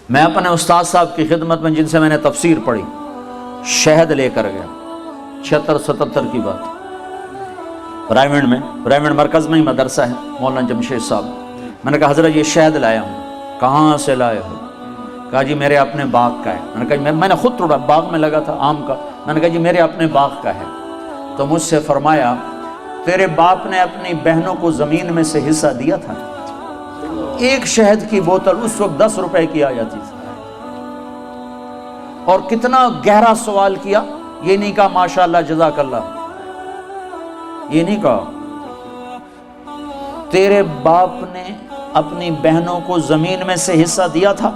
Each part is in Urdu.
میں اپنے استاد صاحب کی خدمت میں جن سے میں نے تفسیر پڑھی شہد لے کر گیا، 76-77 کی بات، رائمنڈ مرکز میں ہی مدرسہ ہے، مولانا جمشید صاحب۔ میں نے کہا حضرت یہ شہد لایا ہوں۔ کہاں سے لائے ہو؟ کہا جی میرے اپنے باغ کا ہے۔ میں نے کہا میں نے خود توڑا، باغ میں لگا تھا آم کا۔ میں نے کہا جی میرے اپنے باغ کا ہے۔ تو مجھ سے فرمایا تیرے باپ نے اپنی بہنوں کو زمین میں سے حصہ دیا تھا؟ ایک شہد کی بوتل اس وقت 10 روپے کی آ جاتی تھی۔ اور کتنا گہرا سوال کیا، یہ نہیں کہا ماشاءاللہ جزاک اللہ، یہ نہیں کہا تیرے باپ نے اپنی بہنوں کو زمین میں سے حصہ دیا تھا؟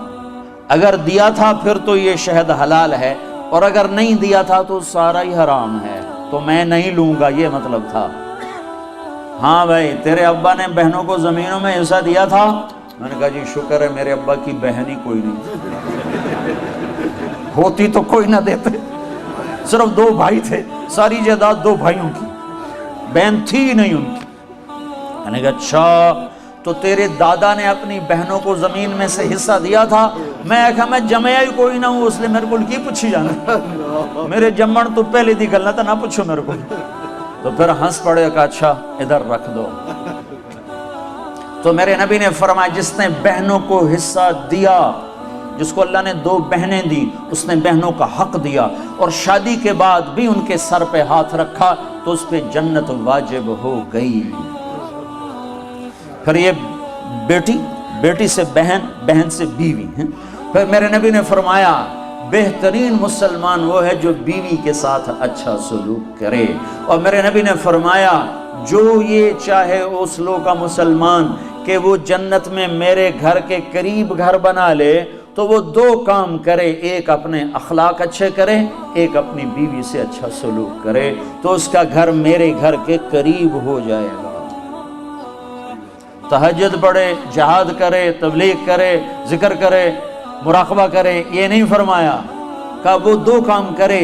اگر دیا تھا پھر تو یہ شہد حلال ہے، اور اگر نہیں دیا تھا تو سارا ہی حرام ہے، تو میں نہیں لوں گا، یہ مطلب تھا۔ ہاں بھائی تیرے ابا نے بہنوں کو زمینوں میں حصہ دیا تھا؟ میں نے کہا جی شکر ہے میرے ابا کی بہن ہی کوئی نہیں، ہوتی تو کوئی نہ دیتے، صرف 2 بھائی تھے، ساری جائیداد 2 بھائیوں کی، بہن تھی نہیں ان کی۔ میں نے کہا اچھا تو تیرے دادا نے اپنی بہنوں کو زمین میں سے حصہ دیا تھا؟ میں کہا میں جمعہ ہی کوئی نہ ہوں، اس لیے میرے کو کی پوچھی جانا، میرے جمن تو پہلے دی گل نہ تھا، نہ پوچھو میرے کو۔ تو پھر ہنس پڑے، کہا اچھا ادھر رکھ دو۔ تو میرے نبی نے فرمایا جس نے بہنوں کو حصہ دیا، جس کو اللہ نے 2 بہنیں دی، اس نے بہنوں کا حق دیا، اور شادی کے بعد بھی ان کے سر پہ ہاتھ رکھا تو اس پہ جنت واجب ہو گئی۔ پھر یہ بیٹی سے بہن، بہن سے بیوی ہیں۔ پھر میرے نبی نے فرمایا بہترین مسلمان وہ ہے جو بیوی کے ساتھ اچھا سلوک کرے، اور میرے نبی نے فرمایا جو یہ چاہے اس لوگ کا مسلمان کہ وہ جنت میں میرے گھر کے قریب گھر بنا لے تو وہ 2 کام کرے، ایک اپنے اخلاق اچھے کرے، ایک اپنی بیوی سے اچھا سلوک کرے، تو اس کا گھر میرے گھر کے قریب ہو جائے گا۔ تہجد پڑھے، جہاد کرے، تبلیغ کرے، ذکر کرے، مراقبہ کرے، یہ نہیں فرمایا، کہ وہ 2 کام کرے،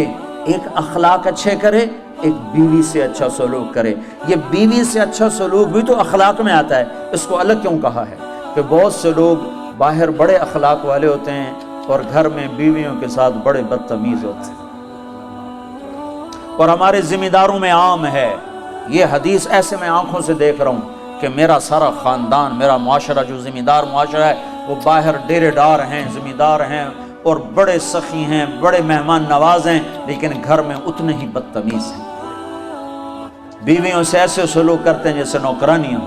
ایک اخلاق اچھے کرے، ایک بیوی سے اچھا سلوک کرے۔ یہ بیوی سے اچھا سلوک بھی تو اخلاق میں آتا ہے، اس کو الگ کیوں کہا ہے؟ کہ بہت سے لوگ باہر بڑے اخلاق والے ہوتے ہیں اور گھر میں بیویوں کے ساتھ بڑے بدتمیز ہوتے ہیں، اور ہمارے ذمہ داروں میں عام ہے یہ حدیث۔ ایسے میں آنکھوں سے دیکھ رہا ہوں کہ میرا سارا خاندان، میرا معاشرہ جو ذمہ دار معاشرہ ہے، وہ باہر ڈیرے دار ہیں، ذمہ دار ہیں، اور بڑے سخی ہیں، بڑے مہمان نواز ہیں، لیکن گھر میں اتنے ہی بدتمیز ہیں۔ بیویوں سے ایسے سلوک کرتے ہیں جیسے نوکرانیاں،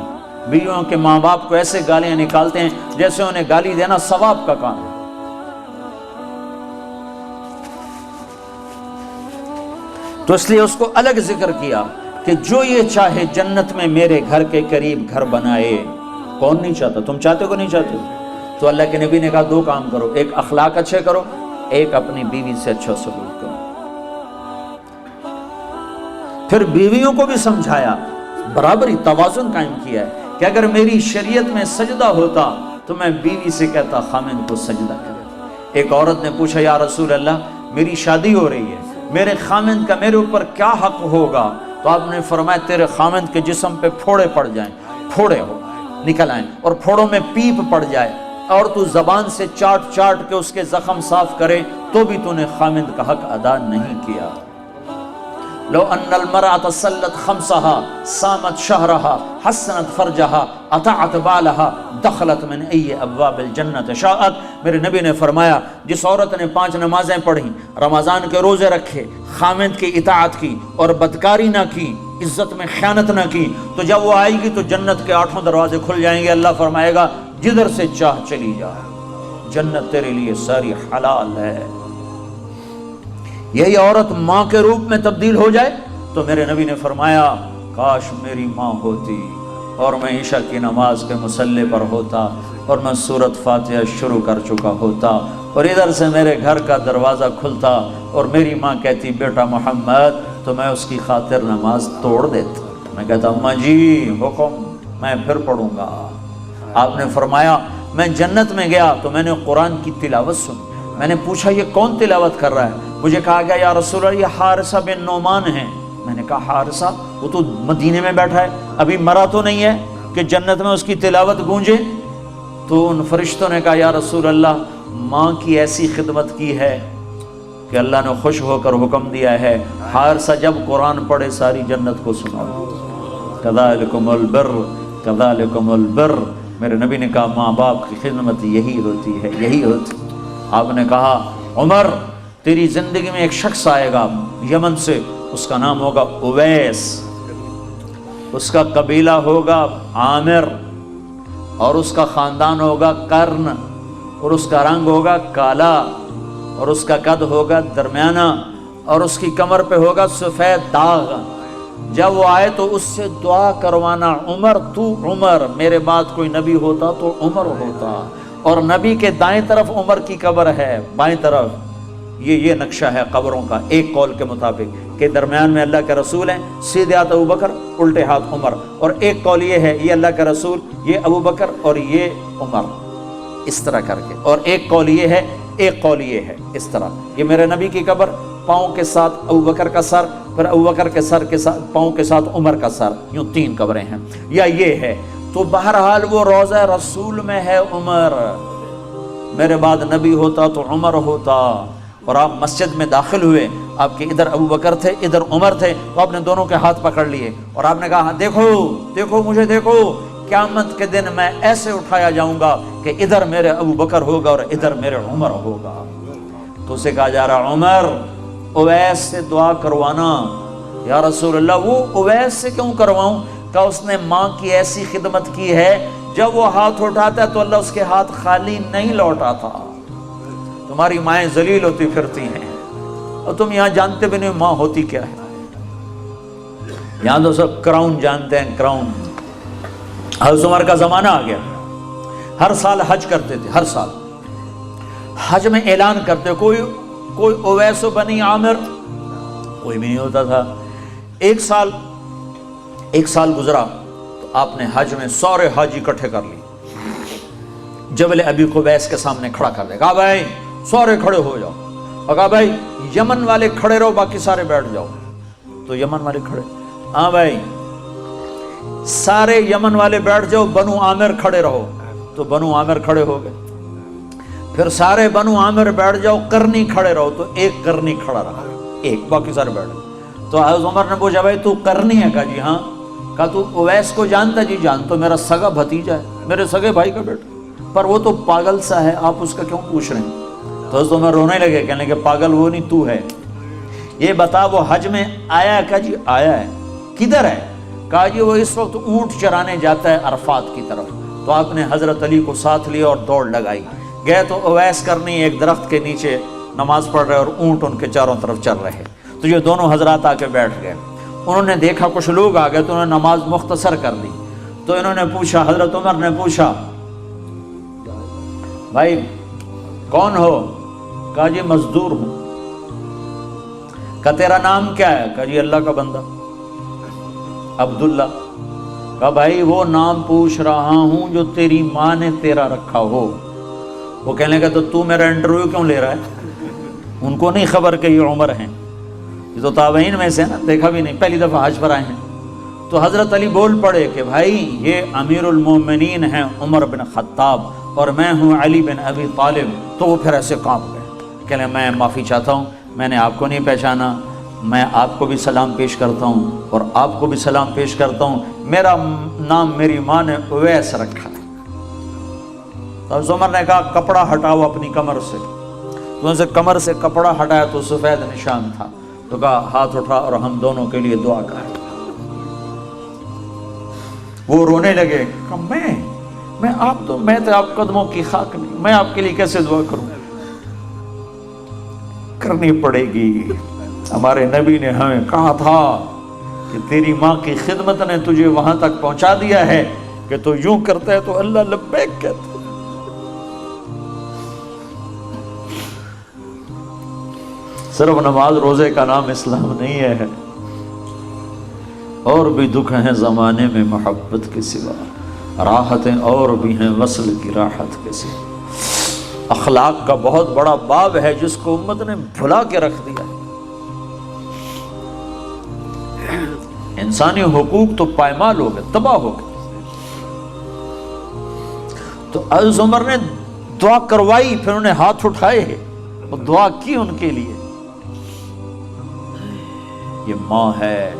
بیویوں کے ماں باپ کو ایسے گالیاں نکالتے ہیں جیسے انہیں گالی دینا ثواب کا کام ہے۔ تو اس لیے اس کو الگ ذکر کیا کہ جو یہ چاہے جنت میں میرے گھر کے قریب گھر بنائے۔ کون نہیں چاہتا؟ تم چاہتے کو نہیں چاہتے؟ تو اللہ کے نبی نے کہا 2 کام کرو، ایک اخلاق اچھے کرو، ایک اپنی بیوی سے اچھا سلوک کرو۔ پھر بیویوں کو بھی سمجھایا، برابری، توازن قائم کیا ہے کہ اگر میری شریعت میں سجدہ ہوتا تو میں بیوی سے کہتا خامند کو سجدہ کرے۔ ایک عورت نے پوچھا یا رسول اللہ میری شادی ہو رہی ہے، میرے خامند کا میرے اوپر کیا حق ہوگا؟ تو آپ نے فرمایا تیرے خامند کے جسم پہ پھوڑے پڑ جائیں، پھوڑے ہو نکل آئیں، اور پھوڑوں میں پیپ پڑ جائے، اور تو زبان سے چاٹ چاٹ کے اس کے زخم صاف کرے تو بھی تو نے خامند کا حق ادا نہیں کیا۔ لو ان المرأة صلت خمسها صامت شهرها حسنت فرجها اطاعت بالها دخلت من ای ابواب الجنت شاءت۔ میرے نبی نے فرمایا جس عورت نے 5 نمازیں پڑھی، رمضان کے روزے رکھے، خامند کی اطاعت کی اور بدکاری نہ کی، عزت میں خیانت نہ کی، تو جب وہ آئے گی تو جنت کے 8 دروازے کھل جائیں گے۔ اللہ فرمائے گا جدھر سے چاہ چلی جا، جنت تیرے لیے ساری حلال ہے۔ یہی عورت ماں کے روپ میں تبدیل ہو جائے تو میرے نبی نے فرمایا کاش میری ماں ہوتی اور میں عشاء کی نماز کے مصلی پر ہوتا اور میں سورۃ فاتحہ شروع کر چکا ہوتا، اور ادھر سے میرے گھر کا دروازہ کھلتا اور میری ماں کہتی بیٹا محمد، تو میں اس کی خاطر نماز توڑ دیتا۔ میں کہتا اماں جی حکم، میں پھر پڑھوں گا۔ آپ نے فرمایا میں جنت میں گیا تو میں نے قرآن کی تلاوت سنی، میں نے پوچھا یہ کون تلاوت کر رہا ہے؟ مجھے کہا گیا یا رسول اللہ یہ حارثہ بن نعمان ہیں۔ میں نے کہا حارثہ؟ وہ تو مدینے میں بیٹھا ہے، ابھی مرا تو نہیں ہے کہ جنت میں اس کی تلاوت گونجے؟ تو ان فرشتوں نے کہا یا رسول اللہ ماں کی ایسی خدمت کی ہے کہ اللہ نے خوش ہو کر حکم دیا ہے ہر سا جب قرآن پڑھے ساری جنت کو سناؤ. کذالکم البر کذالکم البر. میرے نبی نے کہا ماں باپ کی خدمت یہی ہوتی ہے، یہی ہوتی. آپ نے کہا عمر تیری زندگی میں ایک شخص آئے گا یمن سے، اس کا نام ہوگا اویس، اس کا قبیلہ ہوگا عامر، اور اس کا خاندان ہوگا کرن، اور اس کا رنگ ہوگا کالا، اور اس کا قد ہوگا درمیانہ، اور اس کی کمر پہ ہوگا سفید داغ. جب وہ آئے تو اس سے دعا کروانا عمر تو عمر، میرے بعد کوئی نبی ہوتا تو عمر ہوتا. اور نبی کے دائیں طرف عمر کی قبر ہے، بائیں طرف یہ نقشہ ہے قبروں کا. ایک قول کے مطابق کہ درمیان میں اللہ کے رسول ہیں، سیدھے ہاتھ ابو بکر، الٹے ہاتھ عمر. اور ایک قول یہ ہے یہ اللہ کے رسول، یہ ابو بکر اور یہ عمر، اس طرح کر کے. اور ایک قول یہ ہے، ایک قول یہ ہے اس طرح. یہ میرے نبی کی قبر، پاؤں کے ساتھ ابو بکر کا سر، پھر ابو بکر کے سر کے ساتھ پاؤں کے ساتھ عمر کا سر، یوں 3 قبریں ہیں. یا یہ ہے تو بہرحال وہ روضہ رسول میں ہے عمر. میرے بعد نبی ہوتا تو عمر ہوتا. اور آپ مسجد میں داخل ہوئے، آپ کے ادھر ابو بکر تھے ادھر عمر تھے، تو آپ نے دونوں کے ہاتھ پکڑ لیے اور آپ نے کہا دیکھو دیکھو مجھے دیکھو، قیامت کے دن میں ایسے اٹھایا جاؤں گا کہ ادھر میرے ابو بکر ہوگا اور ادھر میرے عمر ہوگا. تو اسے کہا جا رہا عمر اویس سے دعا کروانا. یا رسول اللہ وہ اویس سے کیوں کرواؤں؟ کہ اس نے ماں کی ایسی خدمت کی ہے، جب وہ ہاتھ اٹھاتا ہے تو اللہ اس کے ہاتھ خالی نہیں لوٹاتا. تمہاری مائیں ذلیل ہوتی پھرتی ہیں اور تم یہاں جانتے بھی نہیں ماں ہوتی کیا ہے. یہاں تو سب کراؤن جانتے ہیں، کراؤن. حضرت عمر کا زمانہ آ گیا، ہر سال حج کرتے تھے. ہر سال حج میں اعلان کرتے، کوئی اویس بنی عامر کوئی بھی نہیں ہوتا تھا. ایک سال گزرا تو آپ نے حج میں سارے حاجی اکٹھے کر لی، جبل ابی قبیس کے سامنے کھڑا کر دے. کہا بھائی سارے کھڑے ہو جاؤ، اور کہا بھائی یمن والے کھڑے رہو، باقی سارے بیٹھ جاؤ. تو یمن والے کھڑے، ہاں بھائی سارے یمن والے بیٹھ جاؤ، بنو عامر کھڑے رہو. تو بنو عامر کھڑے ہو گئے. پھر سارے بنو عامر بیٹھ جاؤ، کرنی کھڑے رہو. تو ایک کرنی کھڑا رہا، ایک، باقی سارے بیٹھ گئے. تو حضرت عمر نے پوچھا بھائی تو کرنی ہے؟ کہا جی ہاں. کہا تو اویس کو جانتا؟ جی جانتا، میرا سگا بھتیجا ہے، میرے سگے بھائی کا بیٹا، پر وہ تو پاگل سا ہے، آپ اس کا کیوں پوچھ رہے ہیں؟ تو حضرت عمر رونے لگے، کہنے کہ پاگل وہ نہیں تو ہے. یہ بتا وہ حج میں آیا ہے؟ کہا جی آیا ہے. کدھر ہے؟ کہا جی وہ اس وقت اونٹ چرانے جاتا ہے عرفات کی طرف. تو آپ نے حضرت علی کو ساتھ لیا اور دوڑ لگائی. گئے تو اویس کرنی ایک درخت کے نیچے نماز پڑھ رہے اور اونٹ ان کے چاروں طرف چل رہے. تو یہ دونوں حضرات آ کے بیٹھ گئے. انہوں نے دیکھا کچھ لوگ آ گئے تو انہوں نے نماز مختصر کر دی. تو انہوں نے پوچھا، حضرت عمر نے پوچھا بھائی کون ہو؟ کہا جی مزدور ہوں. کہا تیرا نام کیا ہے؟ کہا جی اللہ کا بندہ عبداللہ. کہا بھائی وہ نام پوچھ رہا ہوں جو تیری ماں نے تیرا رکھا ہو. وہ کہنے لگا تو میرا انٹرویو کیوں لے رہا ہے؟ ان کو نہیں خبر کہ یہ عمر ہیں، یہ تو تابعین میں سے نا، دیکھا بھی نہیں، پہلی دفعہ حج پر آئے ہیں. تو حضرت علی بول پڑے کہ بھائی یہ امیر المومنین ہیں عمر بن خطاب اور میں ہوں علی بن ابی طالب. تو وہ پھر ایسے کانپ گئے، کہنے میں معافی چاہتا ہوں، میں نے آپ کو نہیں پہچانا، میں آپ کو بھی سلام پیش کرتا ہوں اور آپ کو بھی سلام پیش کرتا ہوں، میرا نام میری ماں نے اویس رکھا ہے. تو حضرت عمر نے کہا کپڑا ہٹاؤ اپنی کمر سے. تو ان سے کمر سے کپڑا ہٹایا تو سفید نشان تھا. تو کہا ہاتھ اٹھا اور ہم دونوں کے لیے دعا کر. وہ رونے لگے کہ میں تو آپ قدموں کی خاک نہیں، میں آپ کے لیے کیسے دعا کروں؟ کرنی پڑے گی. ہمارے نبی نے ہمیں کہا تھا کہ تیری ماں کی خدمت نے تجھے وہاں تک پہنچا دیا ہے کہ تو یوں کرتا ہے تو اللہ لبیک کہتا ہے. صرف نماز روزے کا نام اسلام نہیں ہے، اور بھی دکھ ہیں زمانے میں محبت کے سوا، راحتیں اور بھی ہیں وصل کی راحت کے سوا. اخلاق کا بہت بڑا باب ہے جس کو امت نے بھلا کے رکھ دیا. انسانی حقوق تو پائمال ہو گئے، تباہ ہو گئے. تو حضرت عمر نے دعا کروائی، پھر انہیں ہاتھ اٹھائے اور دعا کی ان کے لیے. یہ ماں ہے